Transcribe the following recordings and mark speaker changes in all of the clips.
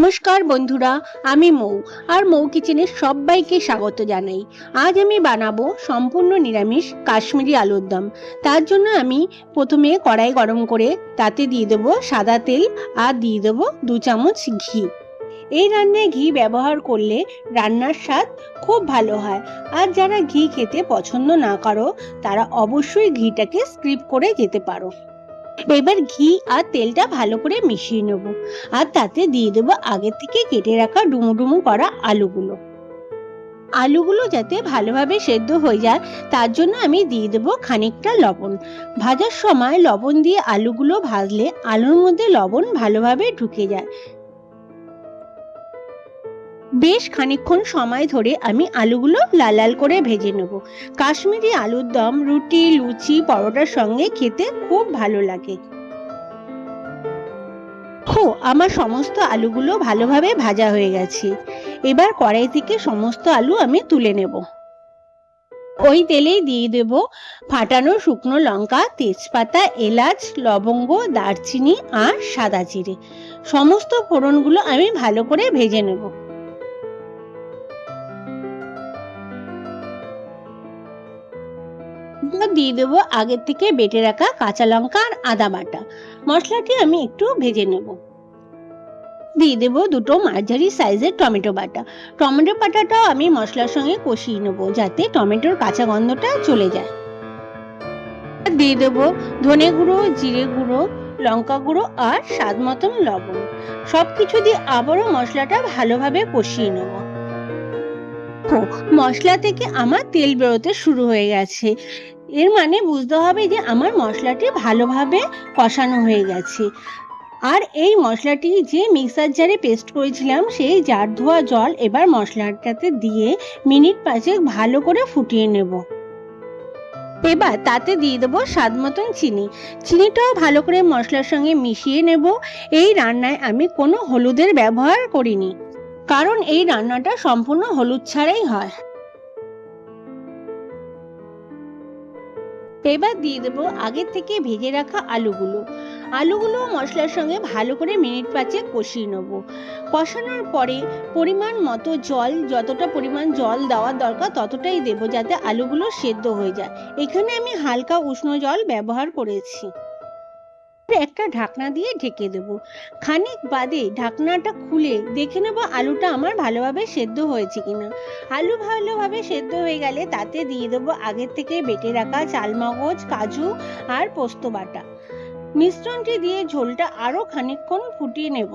Speaker 1: নমস্কার বন্ধুরা, আমি মৌ আর মৌ কিচেনে সবাইকে স্বাগত জানাই। আজ আমি বানাবো সম্পূর্ণ নিরামিষ কাশ্মীরি আলুর দম। তার জন্য আমি প্রথমে কড়াই গরম করে তাতে দিয়ে দেবো সাদা তেল আর দিয়ে দেবো 2 চামচ ঘি। এই রান্নায় ঘি ব্যবহার করলে রান্নার স্বাদ খুব ভালো হয়। আর যারা ঘি খেতে পছন্দ না করো তারা অবশ্যই ঘিটাকে স্কিপ করে যেতে পারো। এবার ঘি আর তেলটা ভালো করে মিশিয়ে নেব আর তাতে দিয়ে দেবো আগে থেকে কেটে রাখা ডুমো ডুমো করা আলুগুলো যাতে ভালোভাবে সেদ্ধ হয়ে যায় তার জন্য আমি দিয়ে দেবো খানিকটা লবণ। ভাজার সময় লবণ দিয়ে আলুগুলো ভাজলে আলুর মধ্যে লবণ ভালোভাবে ঢুকে যায়। বেশ খানিকক্ষণ সময় ধরে আমি আলুগুলো লাল লাল করে ভেজে নেব। কাশ্মীরি আলুর দম রুটি, লুচি, পরোটার সঙ্গে খেতে খুব ভালো লাগে। আমার সমস্ত আলুগুলো ভালোভাবে ভাজা হয়ে গেছে। এবার কড়াই থেকে সমস্ত আলু আমি তুলে নেব। ওই তেলেই দিয়ে দেব ফাটানো শুকনো লঙ্কা, তেজপাতা, এলাচ, লবঙ্গ, দারচিনি আর সাদা জিরে। সমস্ত ফোড়নগুলো আমি ভালো করে ভেজে নেব। দিয়ে দেবো আগের থেকে বেটে রাখা কাঁচা লঙ্কা আর আদা বাটা। মশলাটি আমি একটু ভেজে নেব। দিয়ে দেবো 2 মাঝারি সাইজের টমেটো বাটা। টমেটো বাটাটাও আমি মশলার সঙ্গে কষিয়ে নেব যাতে টমেটোর কাঁচা গন্ধটা চলে যায়। দিয়ে দেবো ধনে গুঁড়ো, জিরে গুঁড়ো, লঙ্কা গুঁড়ো আর স্বাদ মতন লবণ। সবকিছু দিয়ে আবারও মশলাটা ভালোভাবে কষিয়ে নেব। মশলা থেকে আমার তেল বেরোতে শুরু হয়ে গেছে। এর মানে বুঝতে হবে যে আমার মশলাটি ভালোভাবে কষানো হয়ে গেছে। আর এই মশলাটি যে মিক্সার জারে পেস্ট করেছিলাম সেই জার ধোয়া জল এবার মশলাটাতে দিয়ে মিনিট 5 ভালো করে ফুটিয়ে নেব। এবার তাতে দিয়ে দেবো স্বাদ মতন চিনিটাও ভালো করে মশলার সঙ্গে মিশিয়ে নেব। এই রান্নায় আমি কোনো হলুদের ব্যবহার করিনি, কারণ এই রান্নাটা সম্পূর্ণ হলুদ ছাড়াই হয়। এবার দিয়ে দেবো আগে থেকে ভেজে রাখা আলুগুলো মশলার সঙ্গে ভালো করে মিনিট 5 কষিয়ে নেব। কষানোর পরে পরিমাণ মতো জল, যতটা পরিমাণ জল দেওয়ার দরকার ততটাই দেব যাতে আলুগুলো সেদ্ধ হয়ে যায়। এখানে আমি হালকা উষ্ণ জল ব্যবহার করেছি। একটা ঢাকনা দিয়ে ঢেকে দেব। খানিক বাদে ঢাকনাটা খুলে দেখে নেব আলুটা আমার ভালোভাবে সেদ্ধ হয়েছে কিনা। আলু ভালোভাবে সেদ্ধ হয়ে গেলে তাতে দিয়ে দেব আগের থেকে বেটে রাখা চালমগজ, কাজু আর পোস্ত বাটা। মিশ্রণটি দিয়ে ঝোলটা আরো খানিকক্ষণ ফুটিয়ে নেব।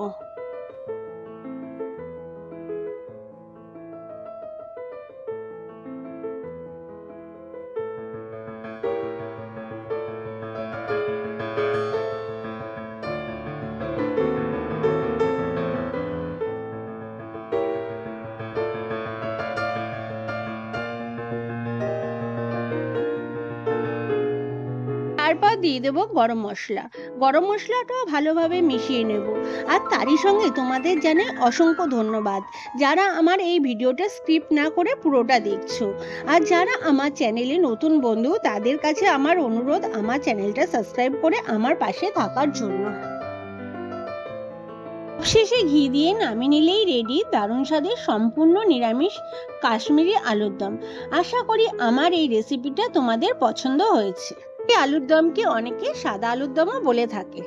Speaker 1: তারপর দিয়ে দেবো গরম মশলাটাও ভালোভাবে মিশিয়ে নেব। আর তারই সঙ্গে তোমাদের জানাই অসংখ্য ধন্যবাদ যারা আমার এই ভিডিওটা স্কিপ না করে পুরোটা দেখছো। আর যারা আমার চ্যানেলে নতুন বন্ধু তাদের কাছে আমার অনুরোধ আমার চ্যানেলটা সাবস্ক্রাইব করে আমার পাশে থাকার জন্য। শেষে ঘি দিয়ে নামিয়ে নিলেই রেডি দারুণ স্বাদের সম্পূর্ণ নিরামিষ কাশ্মীরি আলুর দম। আশা করি আমার এই রেসিপিটা তোমাদের পছন্দ হয়েছে। এই আলুর দমকে অনেকে সাদা আলুর দমও বলে থাকে।